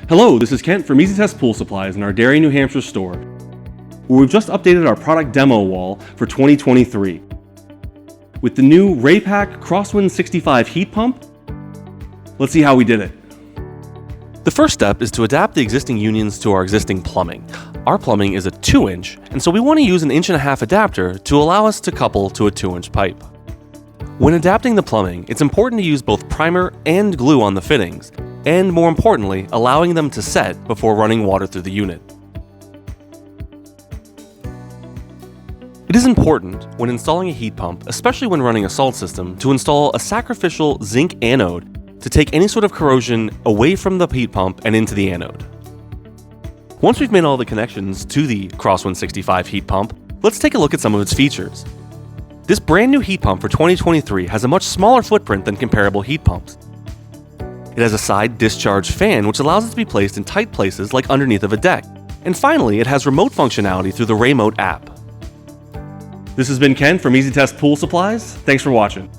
Hello, this is Kent from Easy Test Pool Supplies in our Derry, New Hampshire store, where we've just updated our product demo wall for 2023. With the new Raypak Crosswind 65 heat pump, let's see how we did it. The first step is to adapt the existing unions to our existing plumbing. Our plumbing is a 2-inch, and so we want to use an 1.5-inch adapter to allow us to couple to a 2-inch pipe. When adapting the plumbing, it's important to use both primer and glue on the fittings, and more importantly, allowing them to set before running water through the unit. It is important when installing a heat pump, especially when running a salt system, to install a Sacrificial Zinc anode to take any sort of corrosion away from the heat pump and into the anode. Once we've made all the connections to the Crosswind 65 heat pump, let's take a look at some of its features. This brand new heat pump for 2023 has a much smaller footprint than comparable heat pumps. It has a side discharge fan which allows it to be placed in tight places like underneath of a deck. And finally, it has remote functionality through the Remote app. This has been Ken from Easy Test Pool Supplies. Thanks for watching.